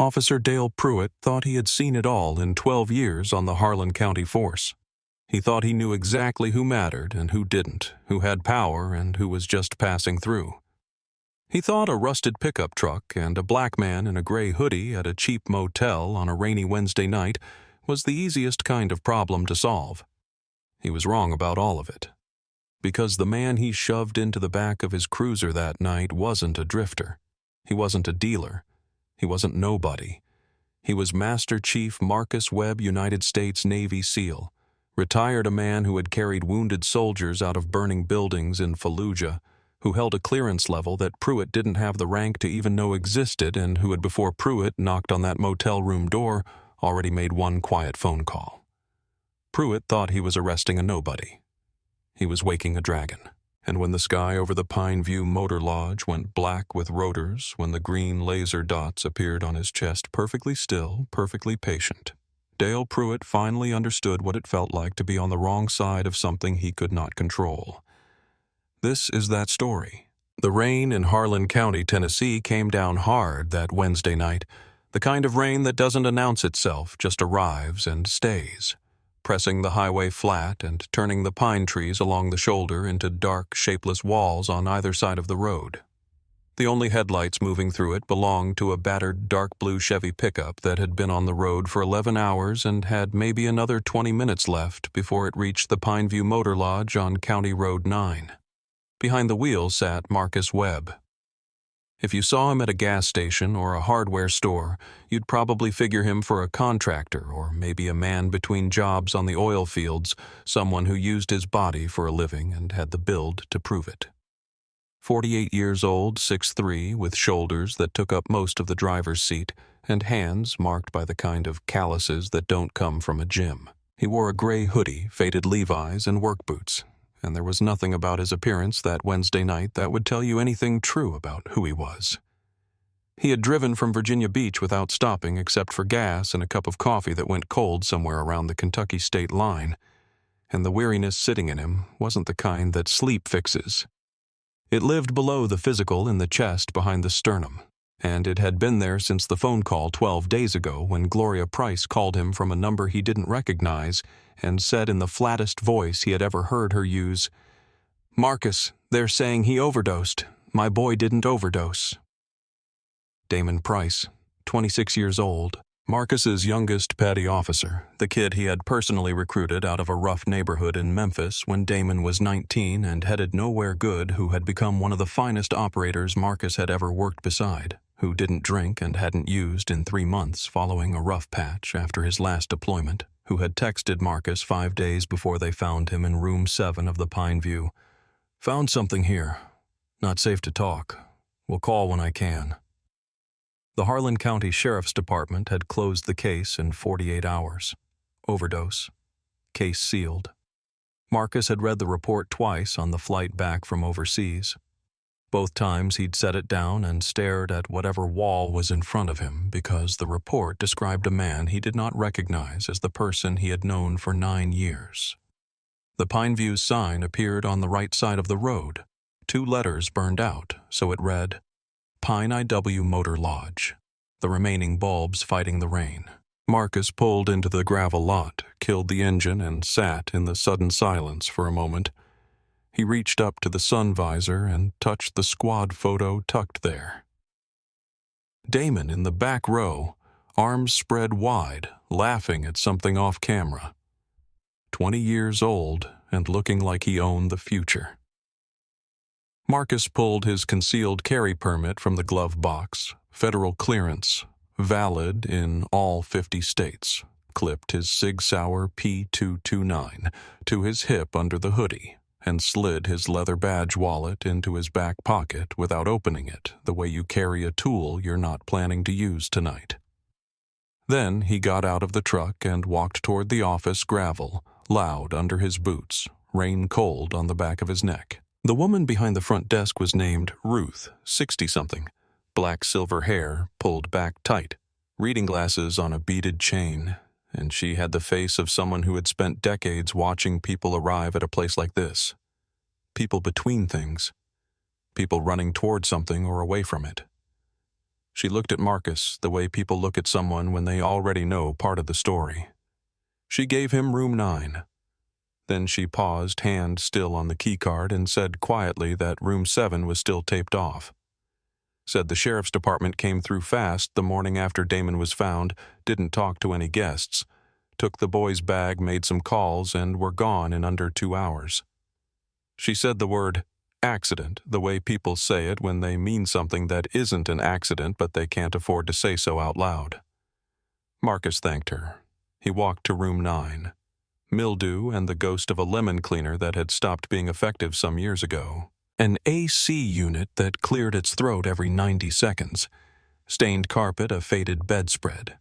Officer Dale Pruitt thought he had seen it all in 12 years on the Harlan County force. He thought he knew exactly who mattered and who didn't, who had power and who was just passing through. He thought a rusted pickup truck and a black man in a gray hoodie at a cheap motel on a rainy Wednesday night was the easiest kind of problem to solve. He was wrong about all of it. Because the man he shoved into the back of his cruiser that night wasn't a drifter. He wasn't a dealer. He wasn't nobody. He was Master Chief Marcus Webb, United States Navy SEAL, retired a man who had carried wounded soldiers out of burning buildings in Fallujah, who held a clearance level that Pruitt didn't have the rank to even know existed, and who had, before Pruitt knocked on that motel room door, already made one quiet phone call. Pruitt thought he was arresting a nobody. He was waking a dragon. And when the sky over the Pine View Motor Lodge went black with rotors, when the green laser dots appeared on his chest perfectly still, perfectly patient, Dale Pruitt finally understood what it felt like to be on the wrong side of something he could not control. This is that story. The rain in Harlan County, Tennessee came down hard that Wednesday night, the kind of rain that doesn't announce itself, just arrives and stays, pressing the highway flat and turning the pine trees along the shoulder into dark, shapeless walls on either side of the road. The only headlights moving through it belonged to a battered dark blue Chevy pickup that had been on the road for 11 hours and had maybe another 20 minutes left before it reached the Pineview Motor Lodge on County Road 9. Behind the wheel sat Marcus Webb. If you saw him at a gas station or a hardware store, you'd probably figure him for a contractor or maybe a man between jobs on the oil fields, someone who used his body for a living and had the build to prove it. 48 years old, 6'3", with shoulders that took up most of the driver's seat and hands marked by the kind of calluses that don't come from a gym. He wore a gray hoodie, faded Levi's, and work boots, and there was nothing about his appearance that Wednesday night that would tell you anything true about who he was. He had driven from Virginia Beach without stopping except for gas and a cup of coffee that went cold somewhere around the Kentucky state line, and the weariness sitting in him wasn't the kind that sleep fixes. It lived below the physical in the chest behind the sternum, and it had been there since the phone call 12 days ago when Gloria Price called him from a number he didn't recognize and said in the flattest voice he had ever heard her use, "Marcus, they're saying he overdosed. My boy didn't overdose." Damon Price, 26 years old, Marcus's youngest petty officer, the kid he had personally recruited out of a rough neighborhood in Memphis when Damon was 19 and headed nowhere good, who had become one of the finest operators Marcus had ever worked beside, who didn't drink and hadn't used in 3 months following a rough patch after his last deployment, who had texted Marcus 5 days before they found him in room 7 of the Pineview. "Found something here. Not safe to talk. Will call when I can." The Harlan County Sheriff's Department had closed the case in 48 hours. Overdose. Case sealed. Marcus had read the report twice on the flight back from overseas. Both times he'd set it down and stared at whatever wall was in front of him because the report described a man he did not recognize as the person he had known for 9 years. The Pineview sign appeared on the right side of the road. 2 letters burned out, so it read, Pine IW Motor Lodge, the remaining bulbs fighting the rain. Marcus pulled into the gravel lot, killed the engine, and sat in the sudden silence for a moment. He reached up to the sun visor and touched the squad photo tucked there. Damon in the back row, arms spread wide, laughing at something off camera. 20 years old and looking like he owned the future. Marcus pulled his concealed carry permit from the glove box, federal clearance, valid in all 50 states, clipped his Sig Sauer P229 to his hip under the hoodie, and slid his leather badge wallet into his back pocket without opening it, the way you carry a tool you're not planning to use tonight. Then he got out of the truck and walked toward the office gravel, loud under his boots, rain cold on the back of his neck. The woman behind the front desk was named Ruth, 60-something, black silver hair pulled back tight, reading glasses on a beaded chain, and she had the face of someone who had spent decades watching people arrive at a place like this. People between things. People running toward something or away from it. She looked at Marcus the way people look at someone when they already know part of the story. She gave him room 9. Then she paused, hand still on the keycard, and said quietly that room 7 was still taped off. Said the sheriff's department came through fast the morning after Damon was found, didn't talk to any guests, took the boy's bag, made some calls, and were gone in under 2 hours. She said the word accident the way people say it when they mean something that isn't an accident but they can't afford to say so out loud. Marcus thanked her. He walked to room 9. Mildew and the ghost of a lemon cleaner that had stopped being effective some years ago. An AC unit that cleared its throat every 90 seconds. Stained carpet, a faded bedspread.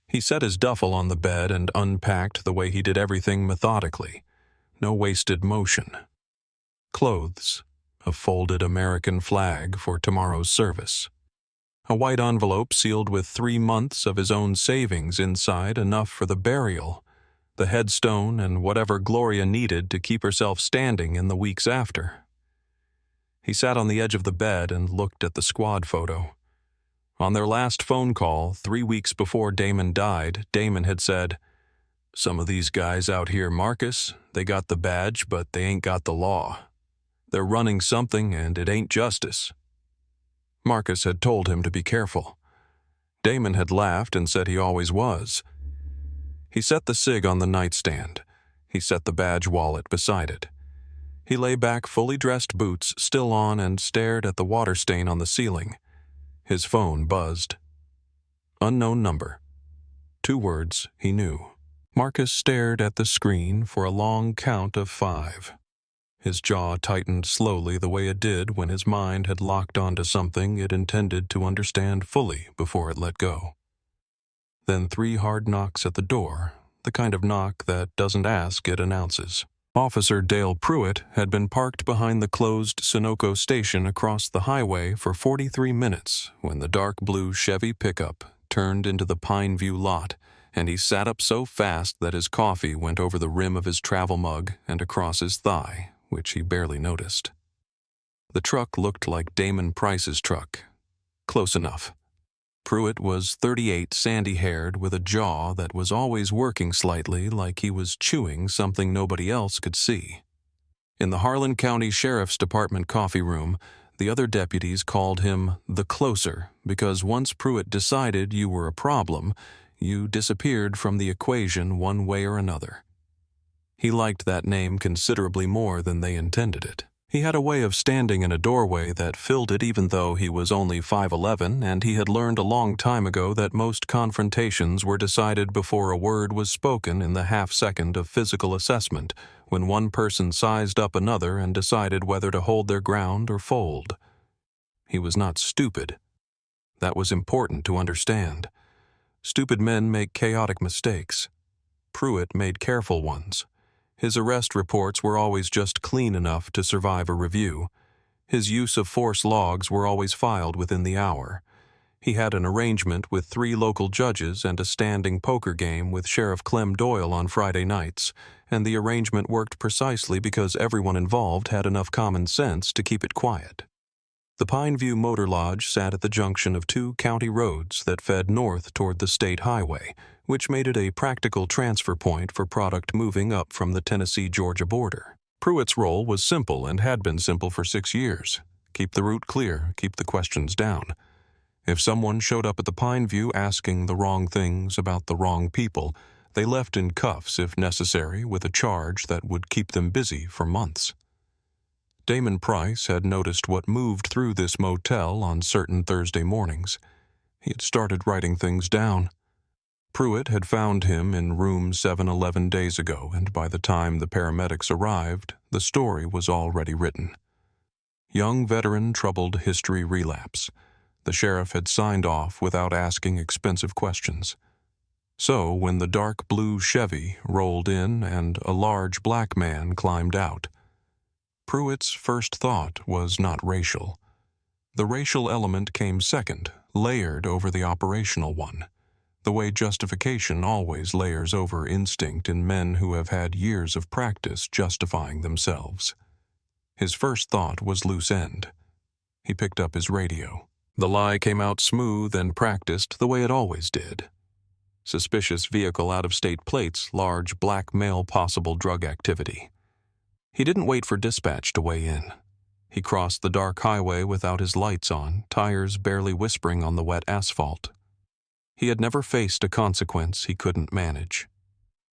He set his duffel on the bed and unpacked the way he did everything methodically. No wasted motion. Clothes, a folded American flag for tomorrow's service. A white envelope sealed with 3 months of his own savings inside, enough for the burial, the headstone, and whatever Gloria needed to keep herself standing in the weeks after. He sat on the edge of the bed and looked at the squad photo. On their last phone call, 3 weeks before Damon died, Damon had said, "Some of these guys out here, Marcus, they got the badge, but they ain't got the law. They're running something, and it ain't justice." Marcus had told him to be careful. Damon had laughed and said he always was. He set the cig on the nightstand. He set the badge wallet beside it. He lay back, fully dressed, boots still on, and stared at the water stain on the ceiling. His phone buzzed. Unknown number. 2 words he knew. Marcus stared at the screen for a long count of 5. His jaw tightened slowly the way it did when his mind had locked onto something it intended to understand fully before it let go. Then 3 hard knocks at the door, the kind of knock that doesn't ask, it announces. Officer Dale Pruitt had been parked behind the closed Sunoco station across the highway for 43 minutes when the dark blue Chevy pickup turned into the Pine View lot, and he sat up so fast that his coffee went over the rim of his travel mug and across his thigh, which he barely noticed. The truck looked like Damon Price's truck. Close enough. Pruitt was 38, sandy-haired, with a jaw that was always working slightly like he was chewing something nobody else could see. In the Harlan County Sheriff's Department coffee room, the other deputies called him the Closer because once Pruitt decided you were a problem, you disappeared from the equation one way or another. He liked that name considerably more than they intended it. He had a way of standing in a doorway that filled it even though he was only 5'11", and he had learned a long time ago that most confrontations were decided before a word was spoken in the half-second of physical assessment, when one person sized up another and decided whether to hold their ground or fold. He was not stupid. That was important to understand. Stupid men make chaotic mistakes. Pruitt made careful ones. His arrest reports were always just clean enough to survive a review. His use of force logs were always filed within the hour. He had an arrangement with 3 local judges and a standing poker game with Sheriff Clem Doyle on Friday nights, and the arrangement worked precisely because everyone involved had enough common sense to keep it quiet. The Pine View Motor Lodge sat at the junction of 2 county roads that fed north toward the state highway, which made it a practical transfer point for product moving up from the Tennessee-Georgia border. Pruitt's role was simple and had been simple for 6 years. Keep the route clear, keep the questions down. If someone showed up at the Pine View asking the wrong things about the wrong people, they left in cuffs if necessary with a charge that would keep them busy for months. Damon Price had noticed what moved through this motel on certain Thursday mornings. He had started writing things down. Pruitt had found him in room 711 days ago, and by the time the paramedics arrived, the story was already written. Young veteran troubled history relapse. The sheriff had signed off without asking expensive questions. So when the dark blue Chevy rolled in and a large black man climbed out, Pruitt's first thought was not racial. The racial element came second, layered over the operational one, the way justification always layers over instinct in men who have had years of practice justifying themselves. His first thought was loose end. He picked up his radio. The lie came out smooth and practiced the way it always did. Suspicious vehicle out-of-state plates, large black male possible drug activity. He didn't wait for dispatch to weigh in. He crossed the dark highway without his lights on, tires barely whispering on the wet asphalt. He had never faced a consequence he couldn't manage.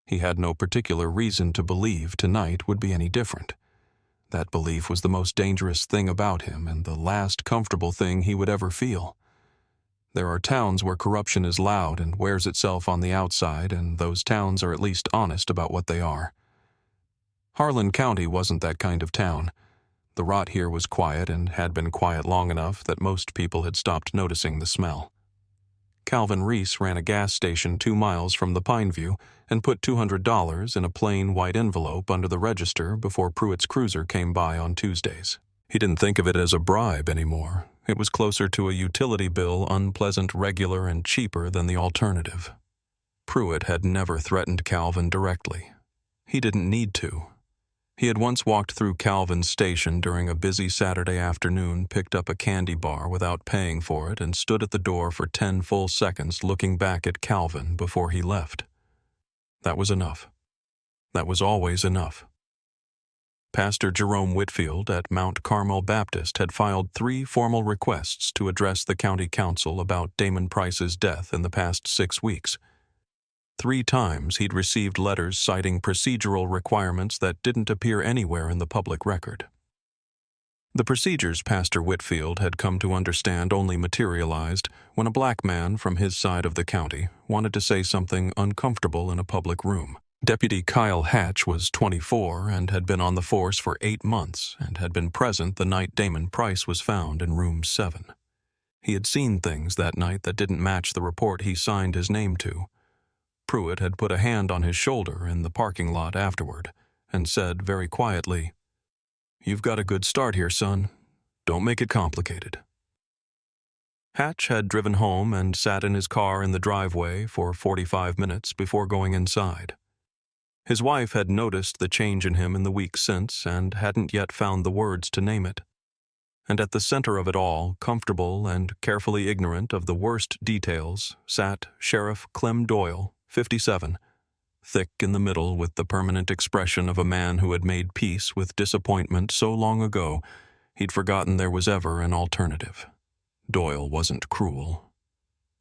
He had no particular reason to believe tonight would be any different. That belief was the most dangerous thing about him and the last comfortable thing he would ever feel. There are towns where corruption is loud and wears itself on the outside, and those towns are at least honest about what they are. Harlan County wasn't that kind of town. The rot here was quiet and had been quiet long enough that most people had stopped noticing the smell. Calvin Reese ran a gas station 2 miles from the Pineview and put $200 in a plain white envelope under the register before Pruitt's cruiser came by on Tuesdays. He didn't think of it as a bribe anymore. It was closer to a utility bill, unpleasant, regular, and cheaper than the alternative. Pruitt had never threatened Calvin directly. He didn't need to. He had once walked through Calvin's station during a busy Saturday afternoon, picked up a candy bar without paying for it, and stood at the door for 10 full seconds looking back at Calvin before he left. That was enough. That was always enough. Pastor Jerome Whitfield at Mount Carmel Baptist had filed 3 formal requests to address the county council about Damon Price's death in the past 6 weeks. 3 times he'd received letters citing procedural requirements that didn't appear anywhere in the public record. The procedures Pastor Whitfield had come to understand only materialized when a black man from his side of the county wanted to say something uncomfortable in a public room. Deputy Kyle Hatch was 24 and had been on the force for 8 months and had been present the night Damon Price was found in room 7. He had seen things that night that didn't match the report he signed his name to. Pruitt had put a hand on his shoulder in the parking lot afterward and said very quietly, "You've got a good start here, son. Don't make it complicated." Hatch had driven home and sat in his car in the driveway for 45 minutes before going inside. His wife had noticed the change in him in the weeks since and hadn't yet found the words to name it. And at the center of it all, comfortable and carefully ignorant of the worst details, sat Sheriff Clem Doyle, 57, thick in the middle with the permanent expression of a man who had made peace with disappointment so long ago he'd forgotten there was ever an alternative. Doyle wasn't cruel.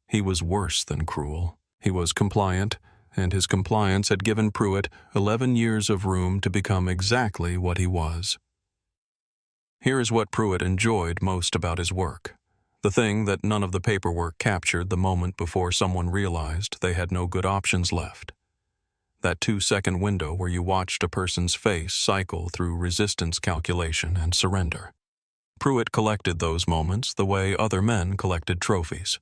He was worse than cruel. He was compliant, and his compliance had given Pruitt 11 years of room to become exactly what he was. Here is what Pruitt enjoyed most about his work, the thing that none of the paperwork captured the moment before someone realized they had no good options left. That 2-second window where you watched a person's face cycle through resistance calculation and surrender. Pruitt collected those moments the way other men collected trophies.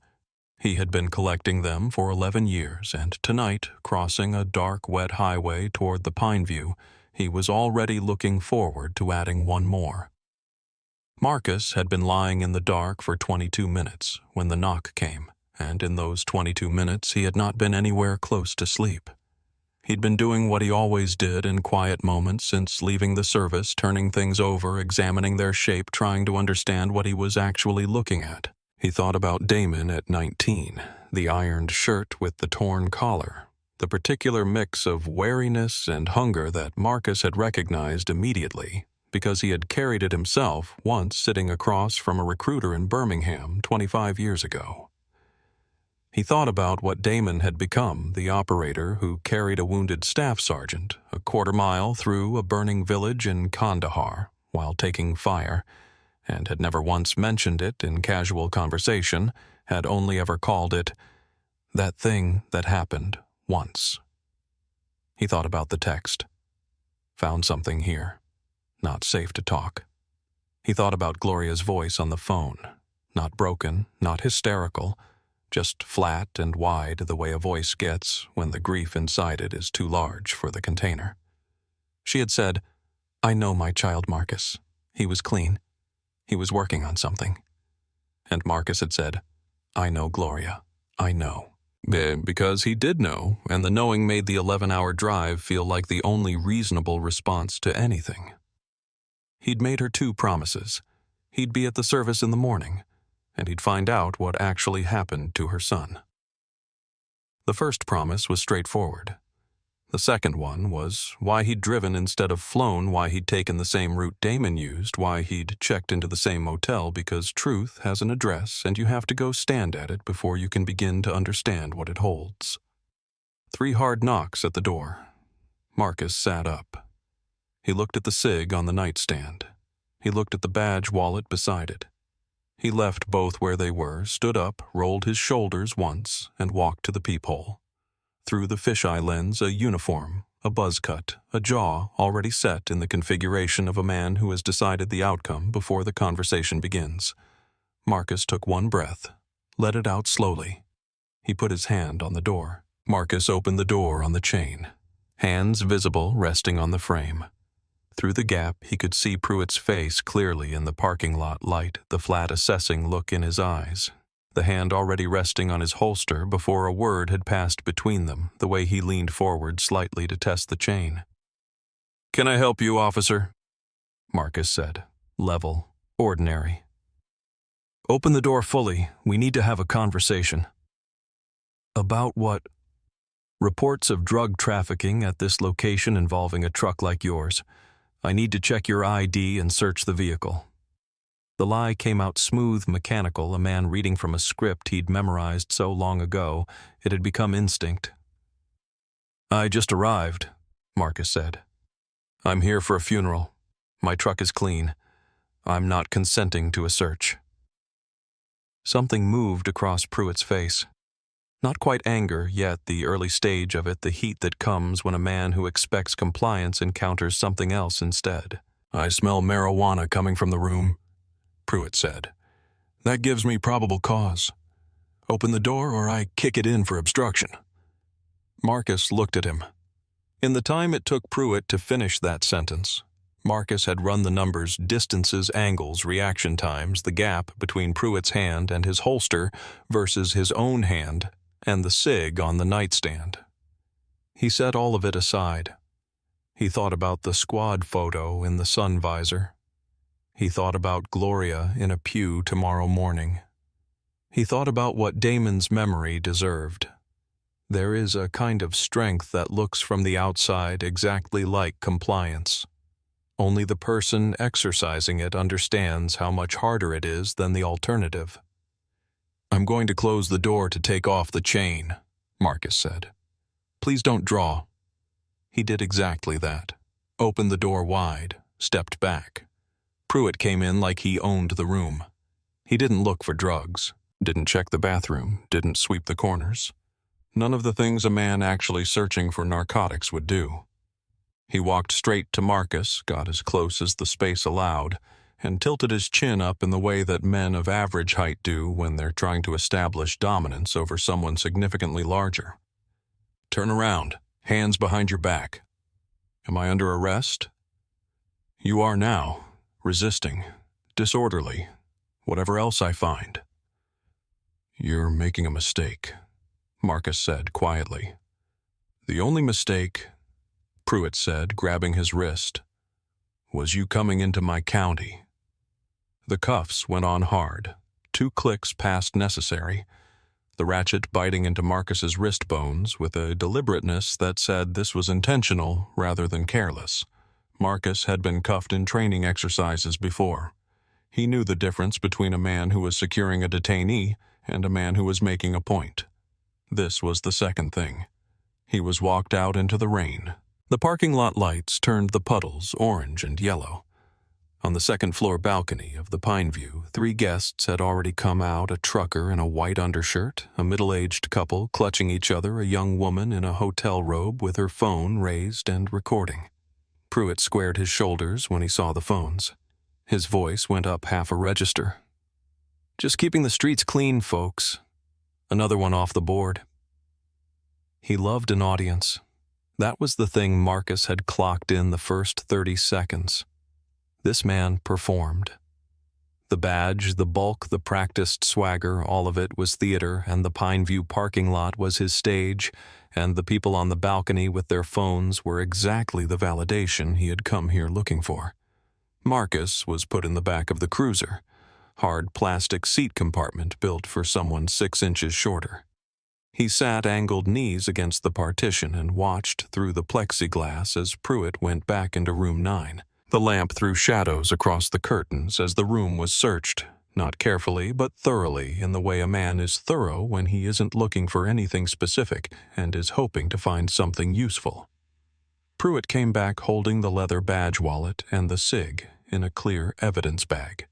He had been collecting them for 11 years, and tonight, crossing a dark, wet highway toward the Pineview, he was already looking forward to adding one more. Marcus had been lying in the dark for 22 minutes when the knock came, and in those 22 minutes he had not been anywhere close to sleep. He'd been doing what he always did in quiet moments since leaving the service, turning things over, examining their shape, trying to understand what he was actually looking at. He thought about Damon at 19, the ironed shirt with the torn collar, the particular mix of wariness and hunger that Marcus had recognized immediately because he had carried it himself once sitting across from a recruiter in Birmingham 25 years ago. He thought about what Damon had become, the operator who carried a wounded staff sergeant a quarter-mile through a burning village in Kandahar while taking fire, and had never once mentioned it in casual conversation, had only ever called it that thing that happened once. He thought about the text. Found something here. Not safe to talk. He thought about Gloria's voice on the phone. Not broken, not hysterical, just flat and wide the way a voice gets when the grief inside it is too large for the container. She had said, "I know my child Marcus. He was clean. He was working on something." And Marcus had said, "I know Gloria. I know." Because he did know, and the knowing made the 11-hour drive feel like the only reasonable response to anything. He'd made her 2 promises. He'd be at the service in the morning, and he'd find out what actually happened to her son. The first promise was straightforward. The second one was why he'd driven instead of flown, why he'd taken the same route Damon used, why he'd checked into the same motel, because truth has an address and you have to go stand at it before you can begin to understand what it holds. 3 hard knocks at the door. Marcus sat up. He looked at the cig on the nightstand. He looked at the badge wallet beside it. He left both where they were, stood up, rolled his shoulders once, and walked to the peephole. Through the fisheye lens, a uniform, a buzz cut, a jaw already set in the configuration of a man who has decided the outcome before the conversation begins. Marcus took one breath, let it out slowly. He put his hand on the door. Marcus opened the door on the chain, hands visible resting on the frame. Through the gap, he could see Pruitt's face clearly in the parking lot light, the flat assessing look in his eyes. The hand already resting on his holster before a word had passed between them, the way he leaned forward slightly to test the chain. "Can I help you, officer?" Marcus said, level, ordinary. "Open the door fully. We need to have a conversation." "About what?" "Reports of drug trafficking at this location involving a truck like yours. I need to check your ID and search the vehicle." The lie came out smooth, mechanical, a man reading from a script he'd memorized so long ago, it had become instinct. "I just arrived," Marcus said. "I'm here for a funeral. My truck is clean. I'm not consenting to a search." Something moved across Pruitt's face. Not quite anger, yet the early stage of it, the heat that comes when a man who expects compliance encounters something else instead. "I smell marijuana coming from the room," Pruitt said. "That gives me probable cause. Open the door or I kick it in for obstruction." Marcus looked at him. In the time it took Pruitt to finish that sentence, Marcus had run the numbers, distances, angles, reaction times, the gap between Pruitt's hand and his holster versus his own hand and the cig on the nightstand. He set all of it aside. He thought about the squad photo in the sun visor. He thought about Gloria in a pew tomorrow morning. He thought about what Damon's memory deserved. There is a kind of strength that looks from the outside exactly like compliance. Only the person exercising it understands how much harder it is than the alternative. "I'm going to close the door to take off the chain," Marcus said. "Please don't draw." He did exactly that. Opened the door wide, stepped back. Pruitt came in like he owned the room. He didn't look for drugs, didn't check the bathroom, didn't sweep the corners. None of the things a man actually searching for narcotics would do. He walked straight to Marcus, got as close as the space allowed, and tilted his chin up in the way that men of average height do when they're trying to establish dominance over someone significantly larger. "Turn around, hands behind your back." "Am I under arrest?" "You are now. Resisting, disorderly, whatever else I find." "You're making a mistake," Marcus said quietly. "The only mistake," Pruitt said, grabbing his wrist, "was you coming into my county." The cuffs went on hard, 2 clicks past necessary, the ratchet biting into Marcus's wrist bones with a deliberateness that said this was intentional rather than careless. Marcus had been cuffed in training exercises before. He knew the difference between a man who was securing a detainee and a man who was making a point. This was the second thing. He was walked out into the rain. The parking lot lights turned the puddles orange and yellow. On the second-floor balcony of the Pineview, 3 guests had already come out, a trucker in a white undershirt, a middle-aged couple clutching each other, a young woman in a hotel robe with her phone raised and recording. Pruitt squared his shoulders when he saw the phones. His voice went up half a register. "Just keeping the streets clean, folks. Another one off the board." He loved an audience. That was the thing Marcus had clocked in the first 30 seconds. This man performed. The badge, the bulk, the practiced swagger, all of it was theater, and the Pineview parking lot was his stage, and the people on the balcony with their phones were exactly the validation he had come here looking for. Marcus was put in the back of the cruiser, hard plastic seat compartment built for someone 6 inches shorter. He sat angled knees against the partition and watched through the plexiglass as Pruitt went back into room 9. The lamp threw shadows across the curtains as the room was searched, not carefully but thoroughly, in the way a man is thorough when he isn't looking for anything specific and is hoping to find something useful. Pruitt came back holding the leather badge wallet and the cig in a clear evidence bag.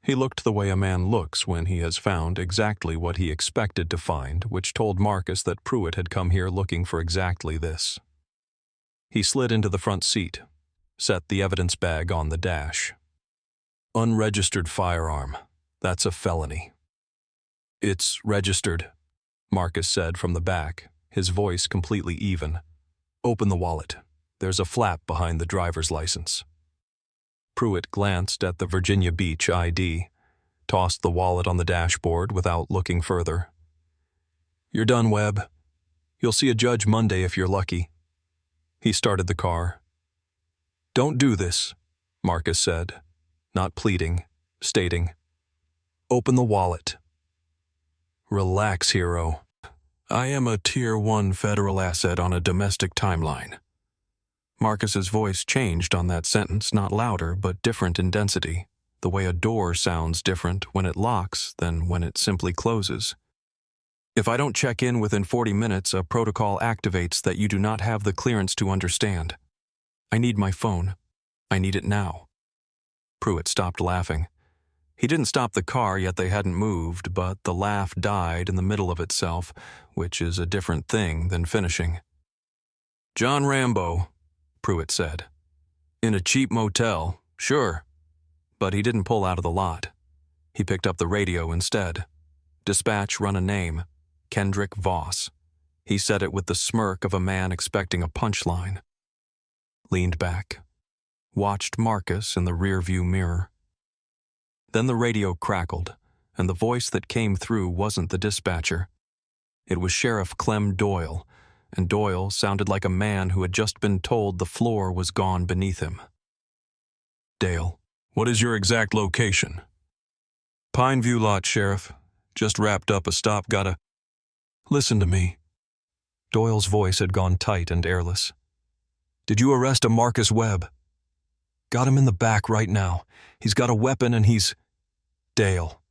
He looked the way a man looks when he has found exactly what he expected to find, which told Marcus that Pruitt had come here looking for exactly this. He slid into the front seat, set the evidence bag on the dash. Unregistered firearm. That's a felony. It's registered, Marcus said from the back, his voice completely even. Open the wallet. There's a flap behind the driver's license. Pruitt glanced at the Virginia Beach ID, tossed the wallet on the dashboard without looking further. You're done, Webb. You'll see a judge Monday if you're lucky. He started the car. Don't do this, Marcus said, not pleading, stating. Open the wallet. Relax, hero. I am a Tier 1 federal asset on a domestic timeline. Marcus's voice changed on that sentence, not louder, but different in density, the way a door sounds different when it locks than when it simply closes. If I don't check in within 40 minutes, a protocol activates that you do not have the clearance to understand. I need my phone. I need it now. Pruitt stopped laughing. He didn't stop the car, yet they hadn't moved, but the laugh died in the middle of itself, which is a different thing than finishing. John Rambo, Pruitt said. In a cheap motel, sure. But he didn't pull out of the lot. He picked up the radio instead. Dispatch run a name, Kendrick Voss. He said it with the smirk of a man expecting a punchline. Leaned back. Watched Marcus in the rearview mirror. Then the radio crackled, and the voice that came through wasn't the dispatcher. It was Sheriff Clem Doyle, and Doyle sounded like a man who had just been told the floor was gone beneath him. Dale, what is your exact location? Pineview lot, Sheriff. Just wrapped up a stop, gotta... Listen to me. Doyle's voice had gone tight and airless. Did you arrest a Marcus Webb? Got him in the back right now. He's got a weapon and he's... Dale.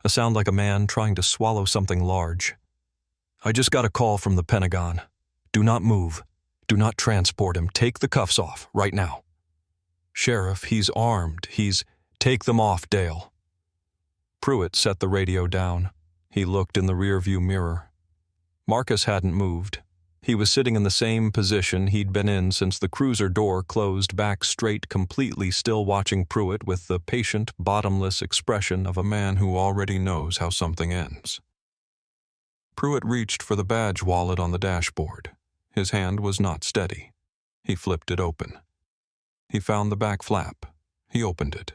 A sound like a man trying to swallow something large. I just got a call from the Pentagon. Do not move. Do not transport him. Take the cuffs off, right now. Sheriff, he's armed. Take them off, Dale. Pruitt set the radio down. He looked in the rearview mirror. Marcus hadn't moved. He was sitting in the same position he'd been in since the cruiser door closed back straight, completely still, watching Pruitt with the patient, bottomless expression of a man who already knows how something ends. Pruitt reached for the badge wallet on the dashboard. His hand was not steady. He flipped it open. He found the back flap. He opened it.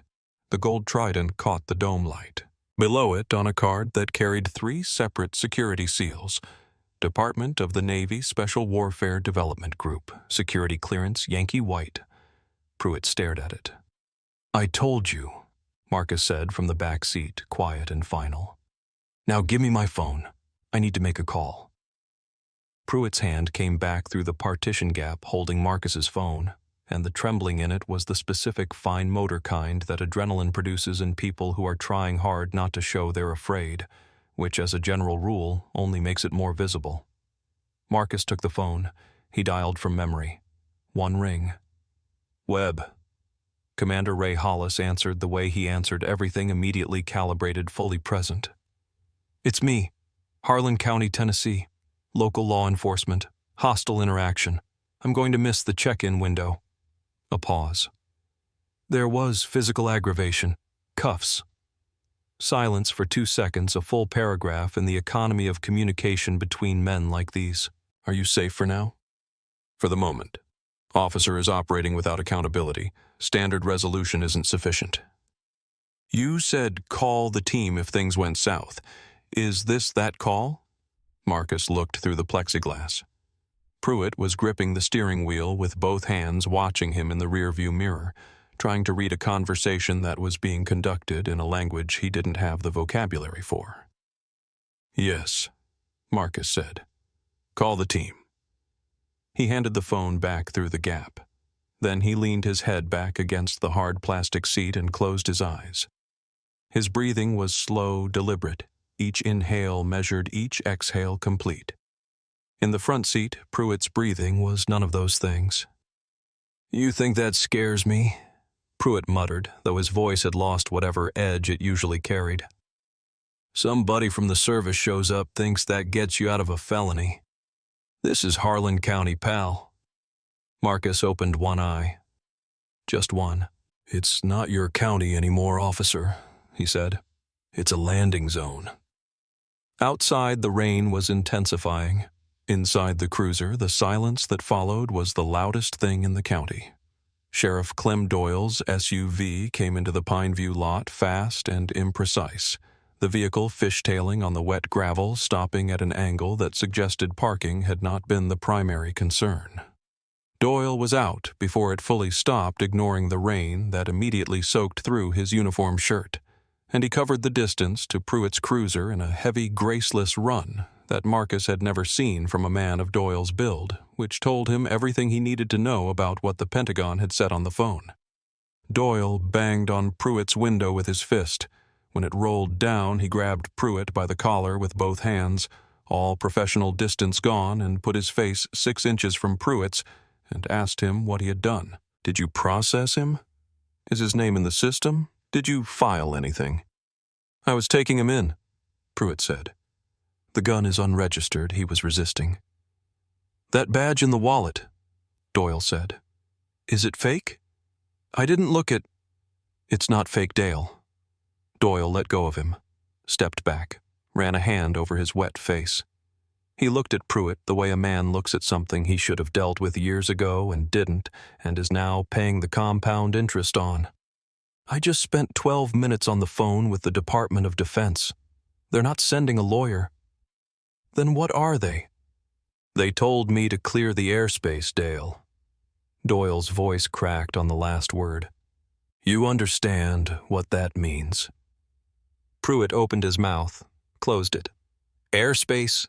The gold trident caught the dome light. Below it, on a card that carried 3 separate security seals, Department of the Navy Special Warfare Development Group, Security Clearance Yankee White. Pruitt stared at it. I told you, Marcus said from the back seat, quiet and final. Now give me my phone. I need to make a call. Pruitt's hand came back through the partition gap holding Marcus's phone, and the trembling in it was the specific fine motor kind that adrenaline produces in people who are trying hard not to show they're afraid, which as a general rule only makes it more visible. Marcus took the phone. He dialed from memory. 1 ring. Webb. Commander Ray Hollis answered the way he answered everything, immediately calibrated, fully present. It's me. Harlan County, Tennessee. Local law enforcement. Hostile interaction. I'm going to miss the check-in window. A pause. There was physical aggravation. Cuffs. Silence for 2 seconds, a full paragraph in the economy of communication between men like these. Are you safe for now? For the moment. Officer is operating without accountability. Standard resolution isn't sufficient. You said call the team if things went south. Is this that call? Marcus looked through the plexiglass. Pruitt was gripping the steering wheel with both hands, watching him in the rearview mirror, trying to read a conversation that was being conducted in a language he didn't have the vocabulary for. "Yes," Marcus said. "Call the team." He handed the phone back through the gap. Then he leaned his head back against the hard plastic seat and closed his eyes. His breathing was slow, deliberate, each inhale measured, each exhale complete. In the front seat, Pruitt's breathing was none of those things. "You think that scares me?" Pruitt muttered, though his voice had lost whatever edge it usually carried. "Somebody from the service shows up, thinks that gets you out of a felony. This is Harlan County, pal." Marcus opened one eye. Just one. "It's not your county anymore, officer," he said. "It's a landing zone." Outside, the rain was intensifying. Inside the cruiser, the silence that followed was the loudest thing in the county. Sheriff Clem Doyle's SUV came into the Pineview lot fast and imprecise, the vehicle fishtailing on the wet gravel, stopping at an angle that suggested parking had not been the primary concern. Doyle was out before it fully stopped, ignoring the rain that immediately soaked through his uniform shirt, and he covered the distance to Pruitt's cruiser in a heavy, graceless run that Marcus had never seen from a man of Doyle's build, which told him everything he needed to know about what the Pentagon had said on the phone. Doyle banged on Pruitt's window with his fist. When it rolled down, he grabbed Pruitt by the collar with both hands, all professional distance gone, and put his face 6 inches from Pruitt's and asked him what he had done. "Did you process him? Is his name in the system? Did you file anything?" "I was taking him in," Pruitt said. "The gun is unregistered," he was resisting. "That badge in the wallet," Doyle said. "Is it fake? I didn't look at—" "It's not fake, Dale." Doyle let go of him, stepped back, ran a hand over his wet face. He looked at Pruitt the way a man looks at something he should have dealt with years ago and didn't, and is now paying the compound interest on. "I just spent 12 minutes on the phone with the Department of Defense. They're not sending a lawyer." "Then what are they?" "They told me to clear the airspace, Dale." Doyle's voice cracked on the last word. "You understand what that means." Pruitt opened his mouth, closed it. "Airspace?"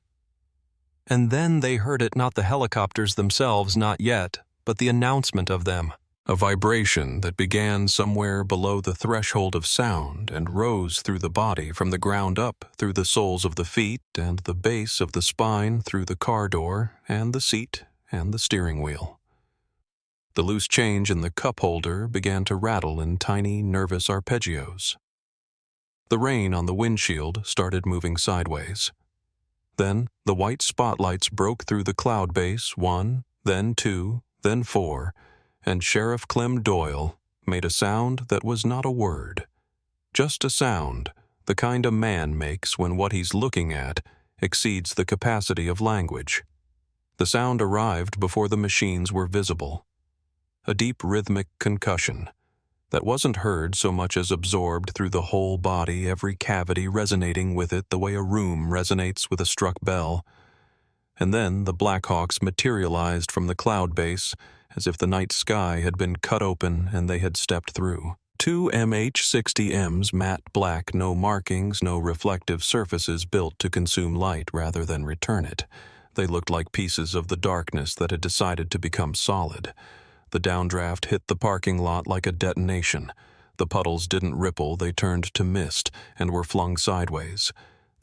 And then they heard it, not the helicopters themselves, not yet, but the announcement of them. A vibration that began somewhere below the threshold of sound and rose through the body from the ground up, through the soles of the feet and the base of the spine, through the car door and the seat and the steering wheel. The loose change in the cup holder began to rattle in tiny, nervous arpeggios. The rain on the windshield started moving sideways. Then the white spotlights broke through the cloud base, 1, then 2, then 4, and Sheriff Clem Doyle made a sound that was not a word. Just a sound, the kind a man makes when what he's looking at exceeds the capacity of language. The sound arrived before the machines were visible. A deep rhythmic concussion that wasn't heard so much as absorbed through the whole body, every cavity resonating with it the way a room resonates with a struck bell. And then the Blackhawks materialized from the cloud base as if the night sky had been cut open and they had stepped through. 2 MH-60Ms, matte black, no markings, no reflective surfaces, built to consume light rather than return it. They looked like pieces of the darkness that had decided to become solid. The downdraft hit the parking lot like a detonation. The puddles didn't ripple, they turned to mist and were flung sideways.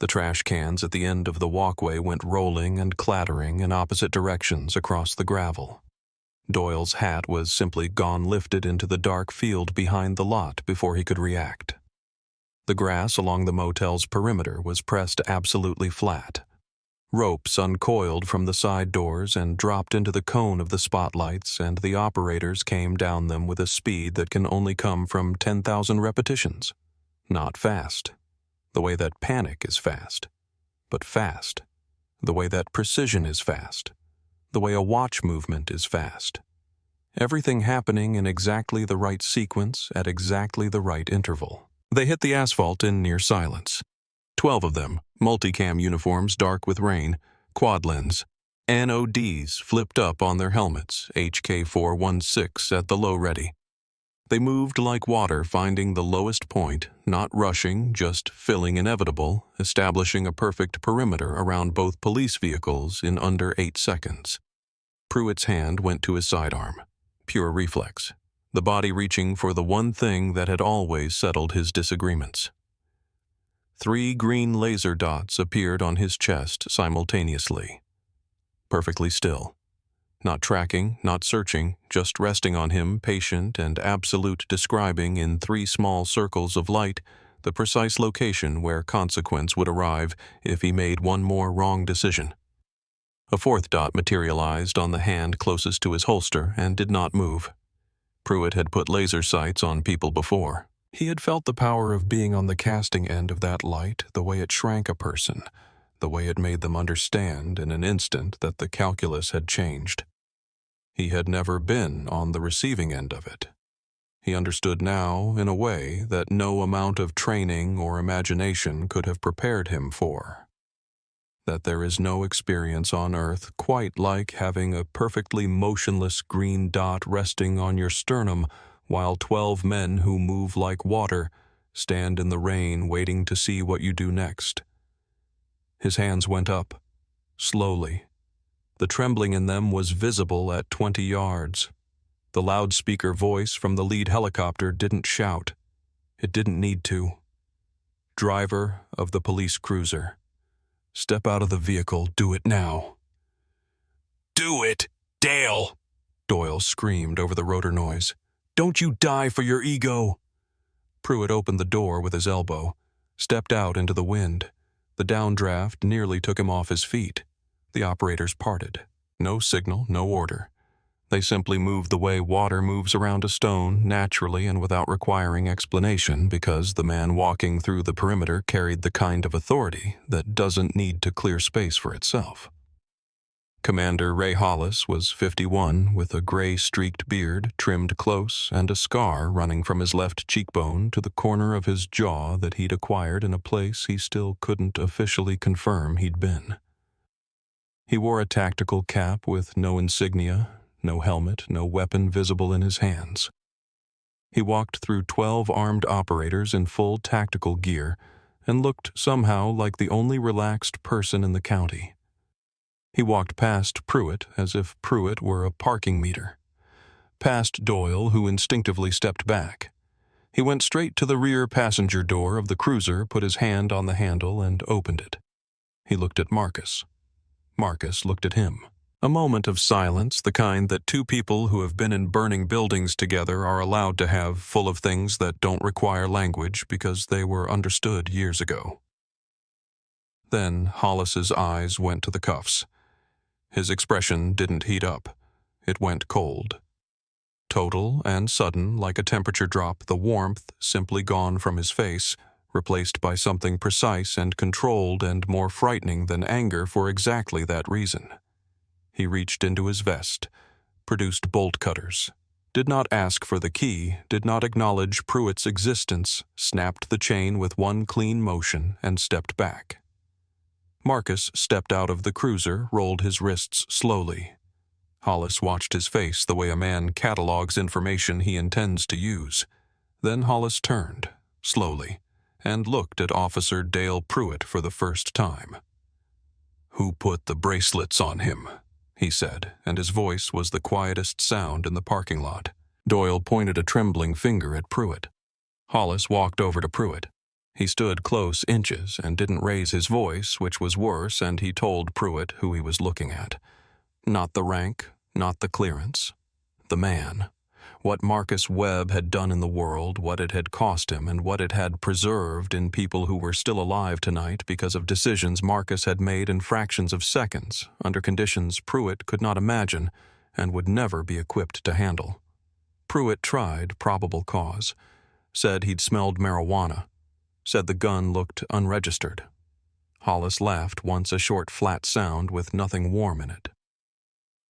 The trash cans at the end of the walkway went rolling and clattering in opposite directions across the gravel. Doyle's hat was simply gone, lifted into the dark field behind the lot before he could react. The grass along the motel's perimeter was pressed absolutely flat. Ropes uncoiled from the side doors and dropped into the cone of the spotlights, and the operators came down them with a speed that can only come from 10,000 repetitions. Not fast, the way that panic is fast, but fast, the way that precision is fast, the way a watch movement is fast. Everything happening in exactly the right sequence at exactly the right interval. They hit the asphalt in near silence. 12 of them, multicam uniforms dark with rain, quad lens, NODs flipped up on their helmets, HK-416 at the low ready. They moved like water, finding the lowest point, not rushing, just filling inevitable, establishing a perfect perimeter around both police vehicles in under 8 seconds. Pruitt's hand went to his sidearm. Pure reflex. The body reaching for the one thing that had always settled his disagreements. 3 green laser dots appeared on his chest simultaneously. Perfectly still. Not tracking, not searching, just resting on him, patient and absolute, describing in 3 small circles of light the precise location where consequence would arrive if he made one more wrong decision. A 4th dot materialized on the hand closest to his holster and did not move. Pruitt had put laser sights on people before. He had felt the power of being on the casting end of that light, the way it shrank a person, the way it made them understand in an instant that the calculus had changed. He had never been on the receiving end of it. He understood now, in a way, that no amount of training or imagination could have prepared him for. That there is no experience on Earth quite like having a perfectly motionless green dot resting on your sternum while 12 men who move like water stand in the rain waiting to see what you do next. His hands went up, slowly. The trembling in them was visible at 20 yards. The loudspeaker voice from the lead helicopter didn't shout. It didn't need to. Driver of the police cruiser. Step out of the vehicle, do it now. Do it, Dale! Doyle screamed over the rotor noise. Don't you die for your ego! Pruitt opened the door with his elbow, stepped out into the wind. The downdraft nearly took him off his feet. The operators parted. No signal, no order. They simply moved the way water moves around a stone, naturally and without requiring explanation, because the man walking through the perimeter carried the kind of authority that doesn't need to clear space for itself. Commander Ray Hollis was 51, with a gray-streaked beard trimmed close and a scar running from his left cheekbone to the corner of his jaw that he'd acquired in a place he still couldn't officially confirm he'd been. He wore a tactical cap with no insignia, no helmet, no weapon visible in his hands. He walked through 12 armed operators in full tactical gear and looked somehow like the only relaxed person in the county. He walked past Pruitt as if Pruitt were a parking meter. Past Doyle, who instinctively stepped back. He went straight to the rear passenger door of the cruiser, put his hand on the handle, and opened it. He looked at Marcus. Marcus looked at him. A moment of silence, the kind that 2 people who have been in burning buildings together are allowed to have, full of things that don't require language because they were understood years ago. Then Hollis's eyes went to the cuffs. His expression didn't heat up. It went cold. Total and sudden, like a temperature drop, the warmth simply gone from his face, replaced by something precise and controlled and more frightening than anger for exactly that reason. He reached into his vest, produced bolt cutters, did not ask for the key, did not acknowledge Pruitt's existence, snapped the chain with one clean motion, and stepped back. Marcus stepped out of the cruiser, rolled his wrists slowly. Hollis watched his face the way a man catalogs information he intends to use. Then Hollis turned, slowly, and looked at Officer Dale Pruitt for the first time. "Who put the bracelets on him?" he said, and his voice was the quietest sound in the parking lot. Doyle pointed a trembling finger at Pruitt. Hollis walked over to Pruitt. He stood close inches and didn't raise his voice, which was worse, and he told Pruitt who he was looking at. Not the rank, not the clearance. The man. What Marcus Webb had done in the world, what it had cost him, and what it had preserved in people who were still alive tonight because of decisions Marcus had made in fractions of seconds, under conditions Pruitt could not imagine and would never be equipped to handle. Pruitt tried probable cause. Said he'd smelled marijuana. Said the gun looked unregistered. Hollis laughed once, a short flat sound with nothing warm in it.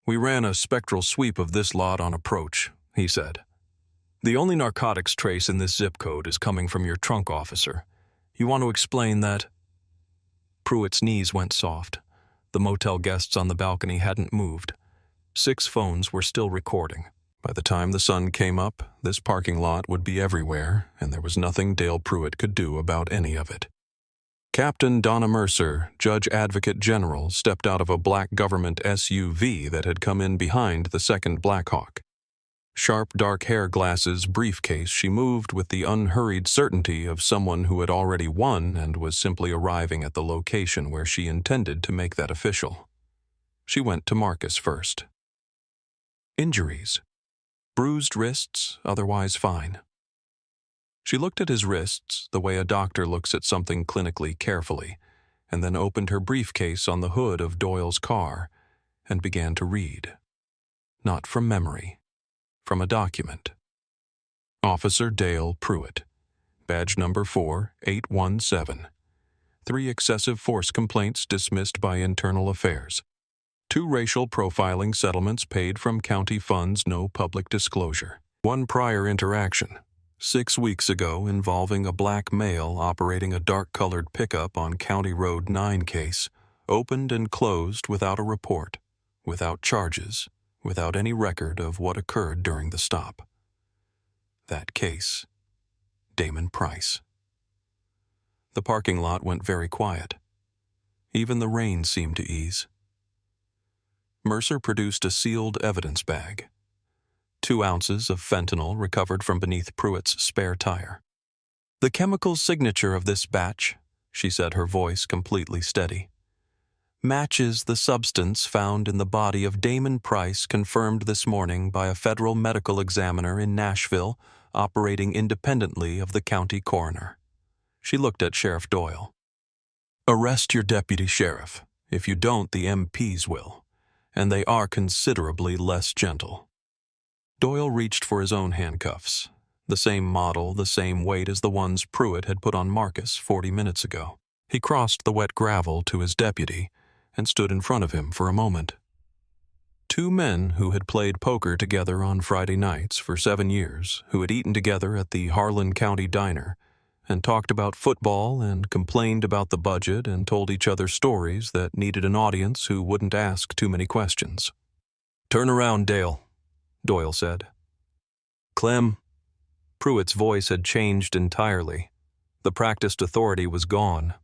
"We ran a spectral sweep of this lot on approach," he said. "The only narcotics trace in this zip code is coming from your trunk, officer. You want to explain that?" Pruitt's knees went soft. The motel guests on the balcony hadn't moved. 6 phones were still recording. By the time the sun came up, this parking lot would be everywhere, and there was nothing Dale Pruitt could do about any of it. Captain Donna Mercer, Judge Advocate General, stepped out of a black government SUV that had come in behind the second Blackhawk. Sharp dark hair glasses briefcase, she moved with the unhurried certainty of someone who had already won and was simply arriving at the location where she intended to make that official. She went to Marcus first. Injuries. Bruised wrists, otherwise fine. She looked at his wrists the way a doctor looks at something clinically carefully, and then opened her briefcase on the hood of Doyle's car and began to read. Not from memory, from a document. Officer Dale Pruitt, badge number 4817. 3 excessive force complaints dismissed by Internal Affairs. 2 racial profiling settlements paid from county funds, no public disclosure. 1 prior interaction. 6 weeks ago, involving a black male operating a dark-colored pickup on County Road 9 case, opened and closed without a report, without charges, without any record of what occurred during the stop. That case, Damon Price. The parking lot went very quiet. Even the rain seemed to ease. Mercer produced a sealed evidence bag. 2 ounces of fentanyl recovered from beneath Pruitt's spare tire. "The chemical signature of this batch," she said, her voice completely steady, "matches the substance found in the body of Damon Price, confirmed this morning by a federal medical examiner in Nashville, operating independently of the county coroner." She looked at Sheriff Doyle. "Arrest your deputy sheriff. If you don't, the MPs will, and they are considerably less gentle." Doyle reached for his own handcuffs, the same model, the same weight as the ones Pruitt had put on Marcus 40 minutes ago. He crossed the wet gravel to his deputy and stood in front of him for a moment. 2 men who had played poker together on Friday nights for 7 years, who had eaten together at the Harlan County Diner, and talked about football and complained about the budget and told each other stories that needed an audience who wouldn't ask too many questions. "Turn around, Dale," Doyle said. "Clem." Pruitt's voice had changed entirely. The practiced authority was gone.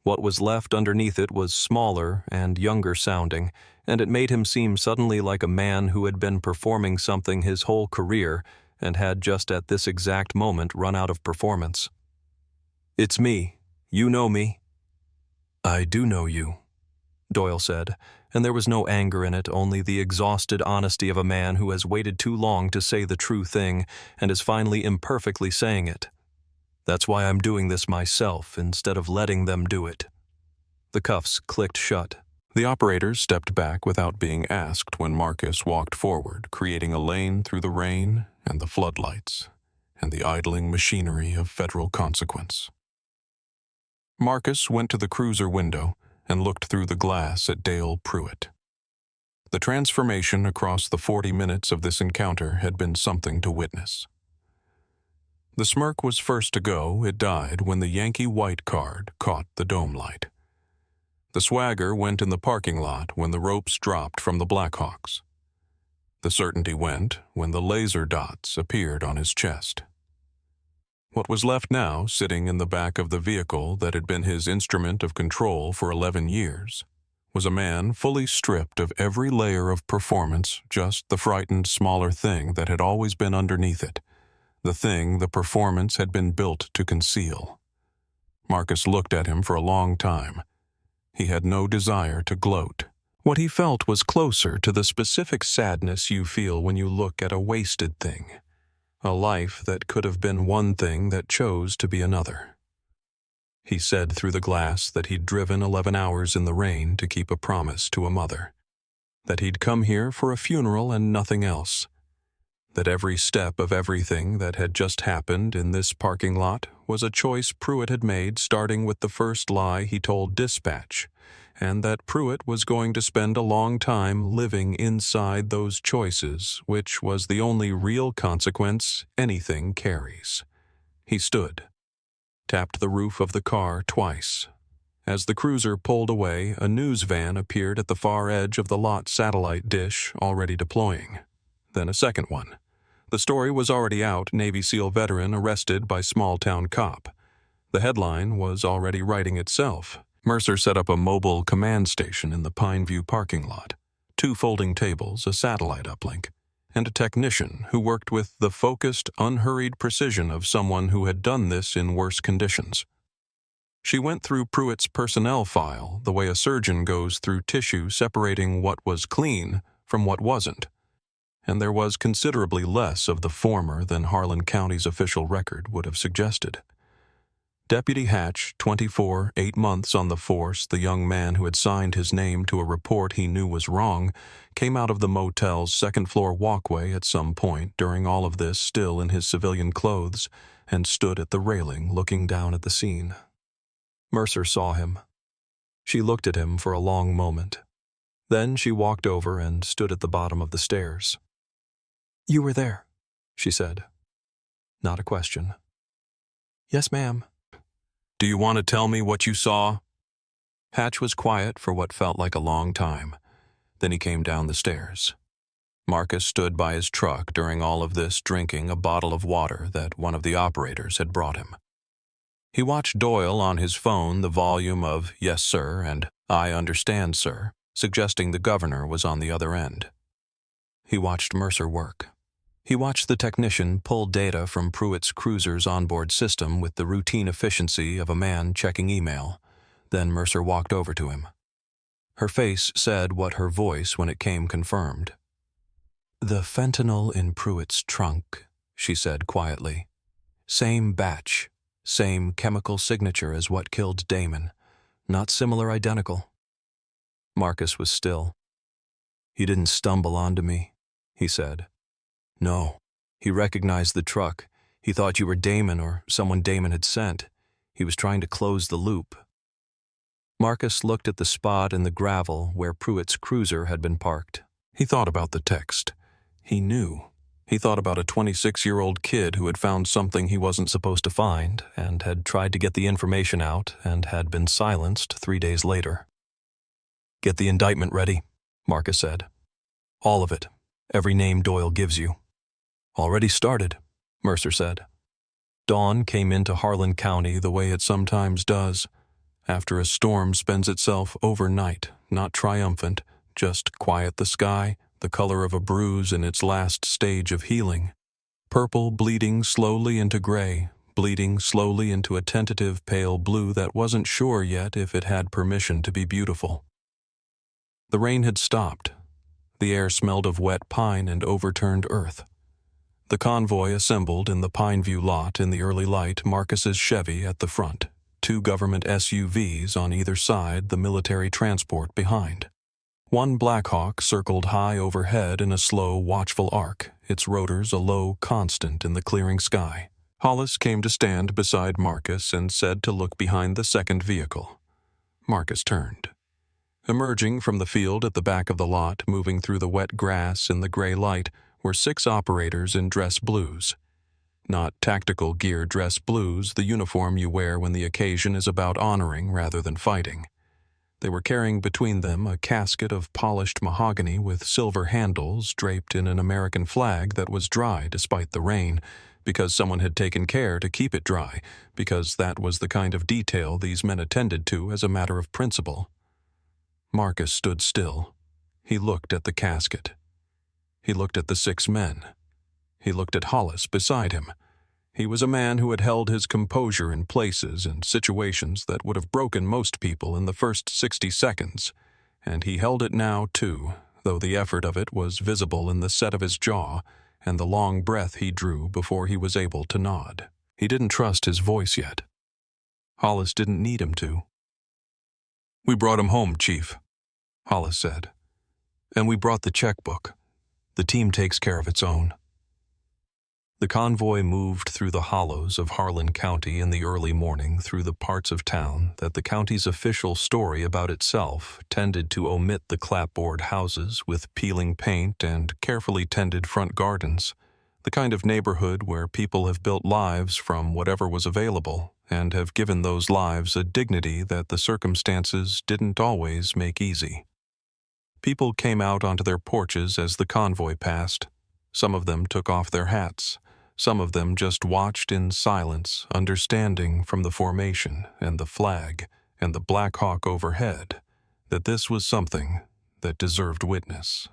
What was left underneath it was smaller and younger sounding, and it made him seem suddenly like a man who had been performing something his whole career and had just at this exact moment run out of performance. "It's me. You know me." "I do know you," Doyle said, and there was no anger in it, only the exhausted honesty of a man who has waited too long to say the true thing and is finally imperfectly saying it. "That's why I'm doing this myself instead of letting them do it." The cuffs clicked shut. The operators stepped back without being asked when Marcus walked forward, creating a lane through the rain and the floodlights and the idling machinery of federal consequence. Marcus went to the cruiser window and looked through the glass at Dale Pruitt. The transformation across the 40 minutes of this encounter had been something to witness. The smirk was first to go. It died when the Yankee white card caught the dome light. The swagger went in the parking lot when the ropes dropped from the Blackhawks. The certainty went when the laser dots appeared on his chest. What was left now, sitting in the back of the vehicle that had been his instrument of control for 11 years, was a man fully stripped of every layer of performance, just the frightened smaller thing that had always been underneath it, the thing the performance had been built to conceal. Marcus looked at him for a long time. He had no desire to gloat. What he felt was closer to the specific sadness you feel when you look at a wasted thing. A life that could have been one thing that chose to be another. He said through the glass that he'd driven 11 hours in the rain to keep a promise to a mother. That he'd come here for a funeral and nothing else. That every step of everything that had just happened in this parking lot was a choice Pruitt had made, starting with the first lie he told Dispatch, and that Pruitt was going to spend a long time living inside those choices, which was the only real consequence anything carries. He stood, tapped the roof of the car twice. As the cruiser pulled away, a news van appeared at the far edge of the lot satellite dish, already deploying. Then a second one. The story was already out, Navy SEAL veteran arrested by small-town cop. The headline was already writing itself. Mercer set up a mobile command station in the Pineview parking lot. 2 folding tables, a satellite uplink, and a technician who worked with the focused, unhurried precision of someone who had done this in worse conditions. She went through Pruitt's personnel file the way a surgeon goes through tissue, separating what was clean from what wasn't. And there was considerably less of the former than Harlan County's official record would have suggested. Deputy Hatch, 24, 8 months on the force, the young man who had signed his name to a report he knew was wrong, came out of the motel's second-floor walkway at some point during all of this, still in his civilian clothes, and stood at the railing looking down at the scene. Mercer saw him. She looked at him for a long moment. Then she walked over and stood at the bottom of the stairs. "You were there," she said. Not a question. "Yes, ma'am." "Do you want to tell me what you saw?" Hatch was quiet for what felt like a long time. Then he came down the stairs. Marcus stood by his truck during all of this, drinking a bottle of water that one of the operators had brought him. He watched Doyle on his phone, the volume of "Yes, sir," and "I understand, sir," suggesting the governor was on the other end. He watched Mercer work. He watched the technician pull data from Pruitt's cruiser's onboard system with the routine efficiency of a man checking email. Then Mercer walked over to him. Her face said what her voice when it came confirmed. "The fentanyl in Pruitt's trunk," she said quietly. "Same batch, same chemical signature as what killed Damon. Not similar, identical." Marcus was still. "You didn't stumble onto me," he said. "No." He recognized the truck. He thought you were Damon or someone Damon had sent. He was trying to close the loop. Marcus looked at the spot in the gravel where Pruitt's cruiser had been parked. He thought about the text. He knew. He thought about a 26-year-old kid who had found something he wasn't supposed to find and had tried to get the information out and had been silenced 3 days later. "Get the indictment ready," Marcus said. "All of it. Every name Doyle gives you." "Already started," Mercer said. Dawn came into Harlan County the way it sometimes does, after a storm spends itself overnight, not triumphant, just quiet the sky, the color of a bruise in its last stage of healing. Purple bleeding slowly into gray, bleeding slowly into a tentative pale blue that wasn't sure yet if it had permission to be beautiful. The rain had stopped. The air smelled of wet pine and overturned earth. The convoy assembled in the Pineview lot in the early light, Marcus's Chevy at the front, 2 government SUVs on either side, the military transport behind. One Blackhawk circled high overhead in a slow, watchful arc, its rotors a low constant in the clearing sky. Hollis came to stand beside Marcus and said to look behind the second vehicle. Marcus turned. Emerging from the field at the back of the lot, moving through the wet grass in the gray light, were 6 operators in dress blues. Not tactical gear dress blues, the uniform you wear when the occasion is about honoring rather than fighting. They were carrying between them a casket of polished mahogany with silver handles draped in an American flag that was dry despite the rain, because someone had taken care to keep it dry, because that was the kind of detail these men attended to as a matter of principle. Marcus stood still. He looked at the casket. He looked at the 6 men. He looked at Hollis beside him. He was a man who had held his composure in places and situations that would have broken most people in the first 60 seconds, and he held it now too, though the effort of it was visible in the set of his jaw and the long breath he drew before he was able to nod. He didn't trust his voice yet. Hollis didn't need him to. "We brought him home, Chief," Hollis said. "And we brought the checkbook. The team takes care of its own." The convoy moved through the hollows of Harlan County in the early morning, through the parts of town that the county's official story about itself tended to omit, the clapboard houses with peeling paint and carefully tended front gardens, the kind of neighborhood where people have built lives from whatever was available and have given those lives a dignity that the circumstances didn't always make easy. People came out onto their porches as the convoy passed. Some of them took off their hats. Some of them just watched in silence, understanding from the formation and the flag and the Black Hawk overhead that this was something that deserved witness.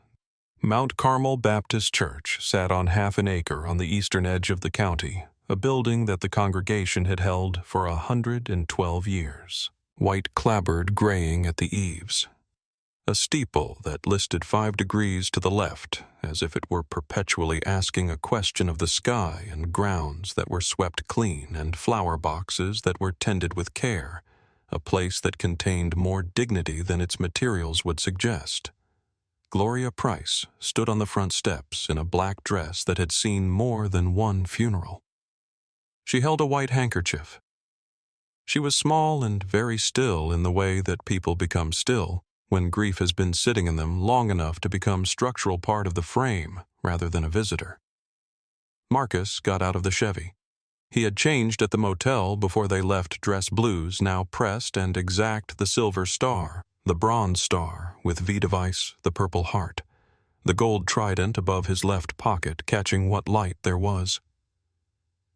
Mount Carmel Baptist Church sat on half an acre on the eastern edge of the county, a building that the congregation had held for 112 years, white clapboard graying at the eaves. A steeple that listed 5 degrees to the left, as if it were perpetually asking a question of the sky, and grounds that were swept clean, and flower boxes that were tended with care, a place that contained more dignity than its materials would suggest. Gloria Price stood on the front steps in a black dress that had seen more than one funeral. She held a white handkerchief. She was small and very still in the way that people become still when grief has been sitting in them long enough to become structural part of the frame rather than a visitor. Marcus got out of the Chevy. He had changed at the motel before they left dress blues, now pressed and exact the silver star, the bronze star with V device, the purple heart, the gold trident above his left pocket catching what light there was.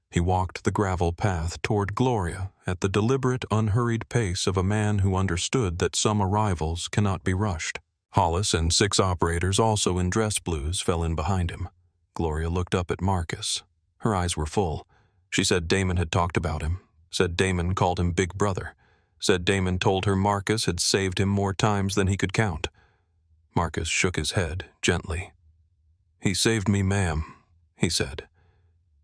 He walked the gravel path toward Gloria at the deliberate, unhurried pace of a man who understood that some arrivals cannot be rushed. Hollis and 6 operators, also in dress blues, fell in behind him. Gloria looked up at Marcus. Her eyes were full. She said Damon had talked about him, said Damon called him Big Brother, said Damon told her Marcus had saved him more times than he could count. Marcus shook his head gently. "He saved me, ma'am," he said.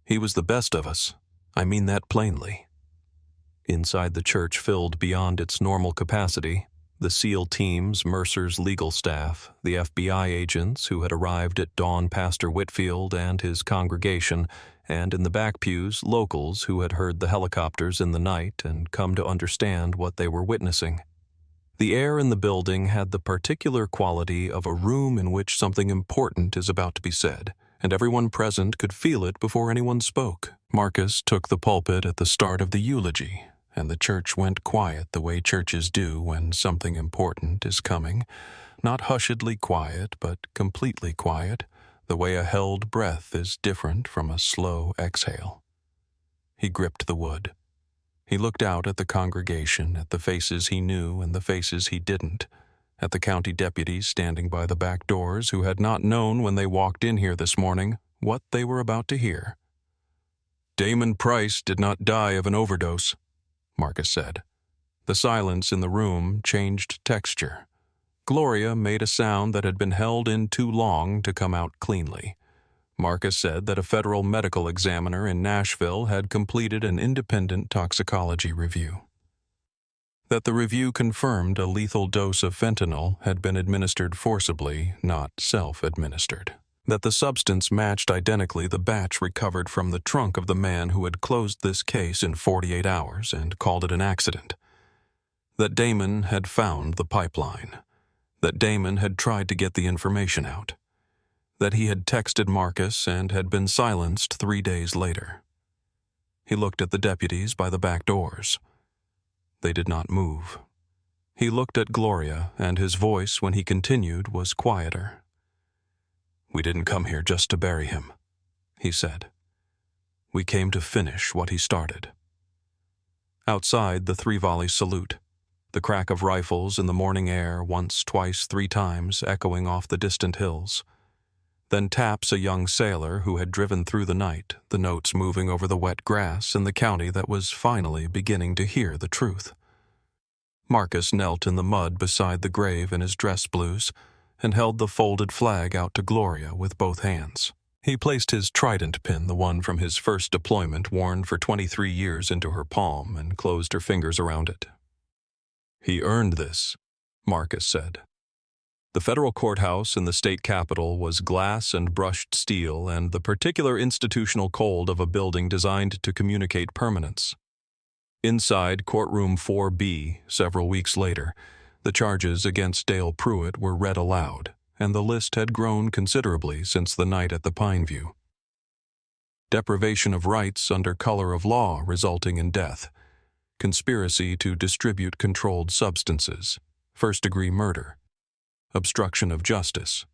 "He was the best of us. I mean that plainly." Inside the church filled beyond its normal capacity, the SEAL teams, Mercer's legal staff, the FBI agents who had arrived at dawn, Pastor Whitfield and his congregation, and in the back pews, locals who had heard the helicopters in the night and come to understand what they were witnessing. The air in the building had the particular quality of a room in which something important is about to be said, and everyone present could feel it before anyone spoke. Marcus took the pulpit at the start of the eulogy, and the church went quiet the way churches do when something important is coming, not hushedly quiet, but completely quiet, the way a held breath is different from a slow exhale. He gripped the wood. He looked out at the congregation, at the faces he knew and the faces he didn't, at the county deputies standing by the back doors who had not known when they walked in here this morning what they were about to hear. "Damon Price did not die of an overdose," Marcus said. The silence in the room changed texture. Gloria made a sound that had been held in too long to come out cleanly. Marcus said that a federal medical examiner in Nashville had completed an independent toxicology review. That the review confirmed a lethal dose of fentanyl had been administered forcibly, not self-administered. That the substance matched identically the batch recovered from the trunk of the man who had closed this case in 48 hours and called it an accident. That Damon had found the pipeline. That Damon had tried to get the information out. That he had texted Marcus and had been silenced 3 days later. He looked at the deputies by the back doors. They did not move. He looked at Gloria, and his voice, when he continued, was quieter. "We didn't come here just to bury him," he said. "We came to finish what he started." Outside, the 3-volley salute. The crack of rifles in the morning air, once, twice, 3 times, echoing off the distant hills. Then taps a young sailor who had driven through the night, the notes moving over the wet grass in the county that was finally beginning to hear the truth. Marcus knelt in the mud beside the grave in his dress blues and held the folded flag out to Gloria with both hands. He placed his trident pin, the one from his first deployment worn for 23 years, into her palm and closed her fingers around it. "He earned this," Marcus said. The federal courthouse in the state capitol was glass and brushed steel and the particular institutional cold of a building designed to communicate permanence. Inside courtroom 4B, several weeks later, the charges against Dale Pruitt were read aloud, and the list had grown considerably since the night at the Pineview. Deprivation of rights under color of law resulting in death, conspiracy to distribute controlled substances, first-degree murder, obstruction of justice.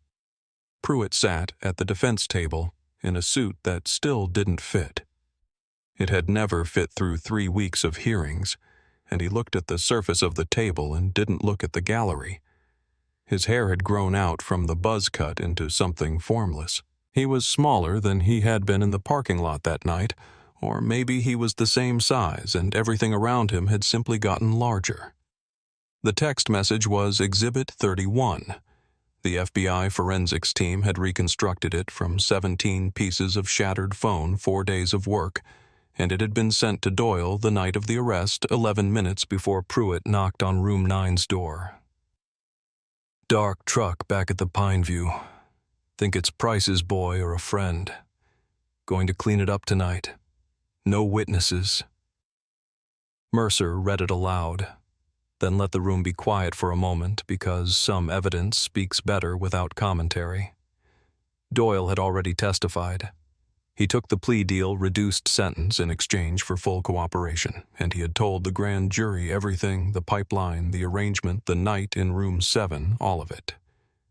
Pruitt sat at the defense table in a suit that still didn't fit. It had never fit through 3 weeks of hearings, and he looked at the surface of the table and didn't look at the gallery. His hair had grown out from the buzz cut into something formless. He was smaller than he had been in the parking lot that night, or maybe he was the same size and everything around him had simply gotten larger. The text message was Exhibit 31. The FBI forensics team had reconstructed it from 17 pieces of shattered phone, 4 days of work, and it had been sent to Doyle the night of the arrest, 11 minutes before Pruitt knocked on Room 9's door. Dark truck back at the Pineview. Think it's Price's boy or a friend. Going to clean it up tonight. No witnesses. Mercer read it aloud, then let the room be quiet for a moment because some evidence speaks better without commentary. Doyle had already testified. He took the plea deal reduced sentence in exchange for full cooperation, and he had told the grand jury everything, the pipeline, the arrangement, the night in room 7, all of it.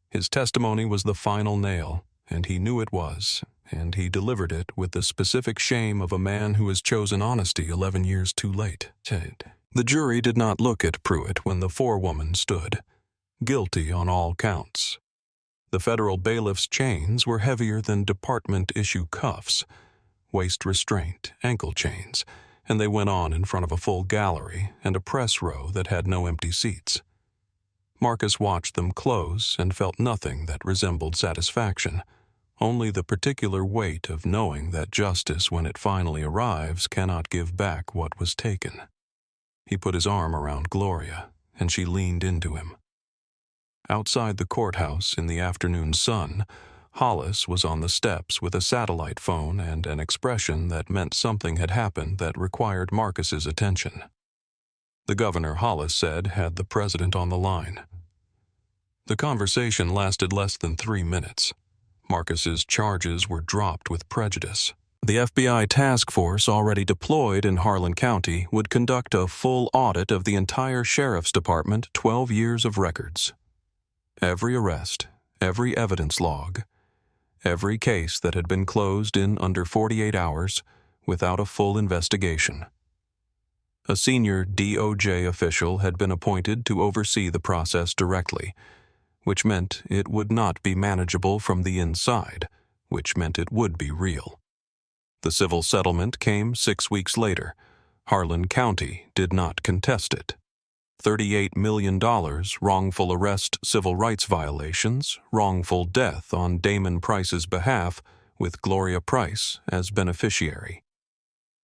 His testimony was the final nail, and he knew it was, and he delivered it with the specific shame of a man who has chosen honesty 11 years too late. The jury did not look at Pruitt when the forewoman stood, guilty on all counts. The federal bailiff's chains were heavier than department-issue cuffs, waist restraint, ankle chains, and they went on in front of a full gallery and a press row that had no empty seats. Marcus watched them close and felt nothing that resembled satisfaction, only the particular weight of knowing that justice, when it finally arrives, cannot give back what was taken. He put his arm around Gloria, and she leaned into him. Outside the courthouse in the afternoon sun, Hollis was on the steps with a satellite phone and an expression that meant something had happened that required Marcus's attention. The governor, Hollis said, had the president on the line. The conversation lasted less than 3 minutes. Marcus's charges were dropped with prejudice. The FBI task force already deployed in Harlan County would conduct a full audit of the entire sheriff's department, 12 years of records. Every arrest, every evidence log, every case that had been closed in under 48 hours without a full investigation. A senior DOJ official had been appointed to oversee the process directly, which meant it would not be manageable from the inside, which meant it would be real. The civil settlement came 6 weeks later. Harlan County did not contest it. $38 million, wrongful arrest, civil rights violations, wrongful death on Damon Price's behalf, with Gloria Price as beneficiary.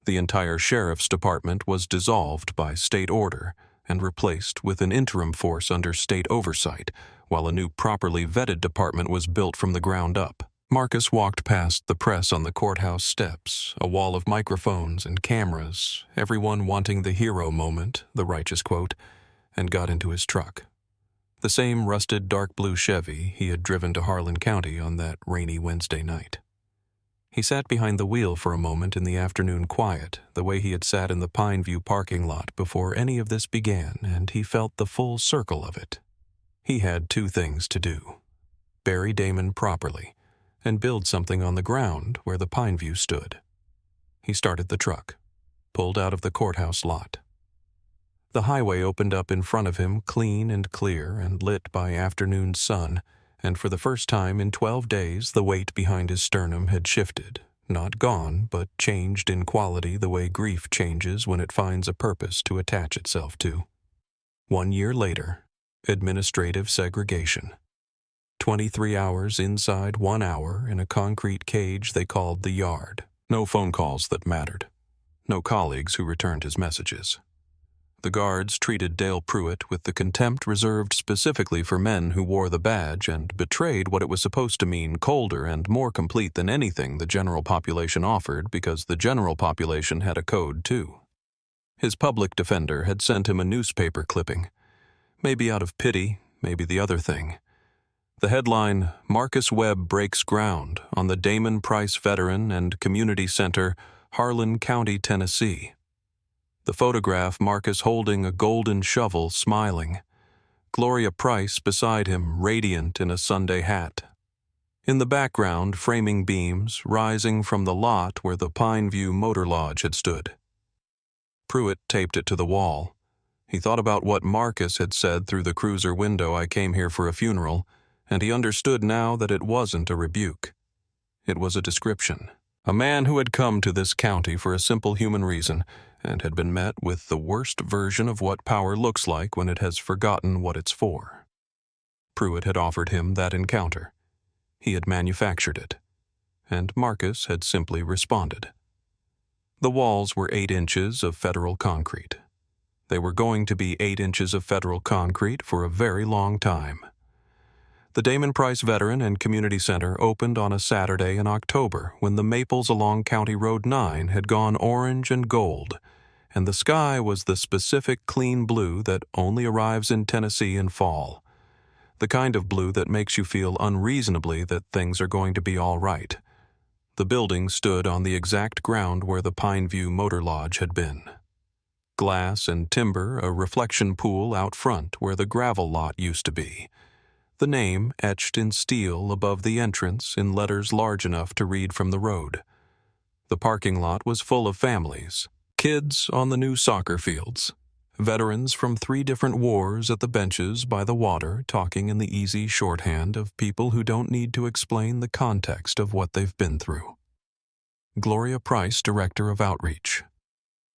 The entire sheriff's department was dissolved by state order and replaced with an interim force under state oversight, while a new properly vetted department was built from the ground up. Marcus walked past the press on the courthouse steps, a wall of microphones and cameras, everyone wanting the hero moment, the righteous quote, and got into his truck. The same rusted dark blue Chevy he had driven to Harlan County on that rainy Wednesday night. He sat behind the wheel for a moment in the afternoon quiet, the way he had sat in the Pineview parking lot before any of this began, and he felt the full circle of it. He had 2 things to do: bury Damon properly, and build something on the ground where the Pineview stood. He started the truck, pulled out of the courthouse lot. The highway opened up in front of him, clean and clear and lit by afternoon sun, and for the first time in 12 days the weight behind his sternum had shifted, not gone, but changed in quality the way grief changes when it finds a purpose to attach itself to. 1 year later, administrative segregation. 23 hours inside 1 hour in a concrete cage they called the yard. No phone calls that mattered. No colleagues who returned his messages. The guards treated Dale Pruitt with the contempt reserved specifically for men who wore the badge and betrayed what it was supposed to mean, colder and more complete than anything the general population offered, because the general population had a code too. His public defender had sent him a newspaper clipping. Maybe out of pity, maybe the other thing. The headline, "Marcus Webb Breaks Ground on the Damon Price Veteran and Community Center, Harlan County, Tennessee." The photograph, Marcus holding a golden shovel, smiling. Gloria Price beside him, radiant in a Sunday hat. In the background, framing beams rising from the lot where the Pineview Motor Lodge had stood. Pruitt taped it to the wall. He thought about what Marcus had said through the cruiser window, "I came here for a funeral," and he understood now that it wasn't a rebuke. It was a description. A man who had come to this county for a simple human reason and had been met with the worst version of what power looks like when it has forgotten what it's for. Pruitt had offered him that encounter. He had manufactured it, and Marcus had simply responded. The walls were 8 inches of federal concrete. They were going to be 8 inches of federal concrete for a very long time. The Damon Price Veteran and Community Center opened on a Saturday in October when the maples along County Road 9 had gone orange and gold, and the sky was the specific clean blue that only arrives in Tennessee in fall. The kind of blue that makes you feel unreasonably that things are going to be all right. The building stood on the exact ground where the Pineview Motor Lodge had been. Glass and timber, a reflection pool out front where the gravel lot used to be. The name etched in steel above the entrance in letters large enough to read from the road. The parking lot was full of families, kids on the new soccer fields, veterans from 3 different wars at the benches by the water talking in the easy shorthand of people who don't need to explain the context of what they've been through. Gloria Price, Director of Outreach.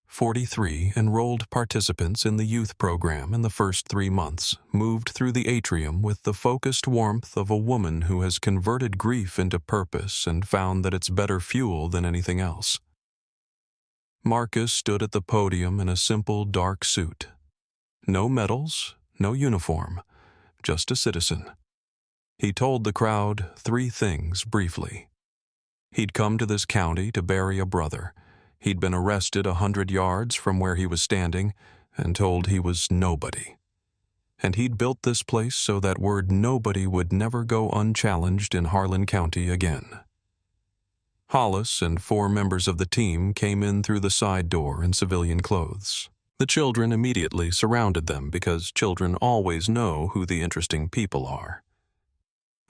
43 enrolled participants in the youth program in the first 3 months moved through the atrium with the focused warmth of a woman who has converted grief into purpose and found that it's better fuel than anything else. Marcus stood at the podium in a simple dark suit. No medals, no uniform, just a citizen. He told the crowd 3 things briefly. He'd come to this county to bury a brother. He'd been arrested 100 yards from where he was standing and told he was nobody. And he'd built this place so that word nobody would never go unchallenged in Harlan County again. Hollis and 4 members of the team came in through the side door in civilian clothes. The children immediately surrounded them because children always know who the interesting people are.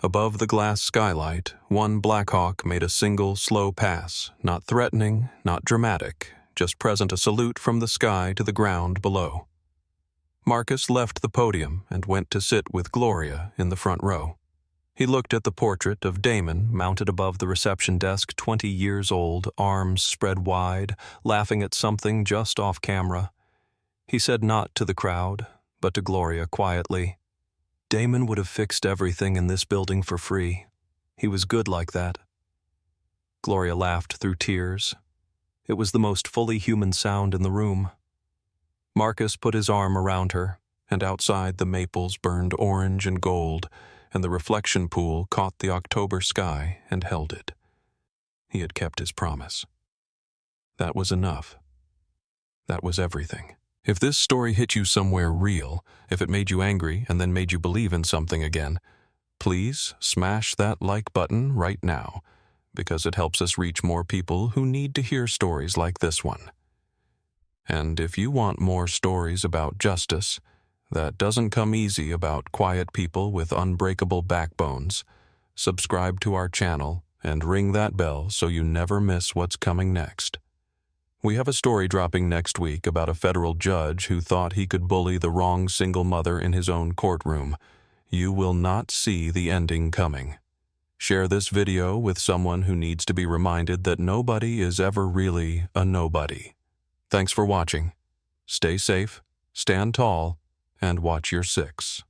Above the glass skylight, one Blackhawk made a single, slow pass, not threatening, not dramatic, just present a salute from the sky to the ground below. Marcus left the podium and went to sit with Gloria in the front row. He looked at the portrait of Damon mounted above the reception desk, 20 years old, arms spread wide, laughing at something just off camera. He said not to the crowd, but to Gloria quietly, "Damon would have fixed everything in this building for free. He was good like that." Gloria laughed through tears. It was the most fully human sound in the room. Marcus put his arm around her, and outside the maples burned orange and gold, and the reflection pool caught the October sky and held it. He had kept his promise. That was enough. That was everything. If this story hit you somewhere real, if it made you angry and then made you believe in something again, please smash that like button right now, because it helps us reach more people who need to hear stories like this one. And if you want more stories about justice that doesn't come easy, about quiet people with unbreakable backbones, subscribe to our channel and ring that bell so you never miss what's coming next. We have a story dropping next week about a federal judge who thought he could bully the wrong single mother in his own courtroom. You will not see the ending coming. Share this video with someone who needs to be reminded that nobody is ever really a nobody. Thanks for watching. Stay safe, stand tall, and watch your 6.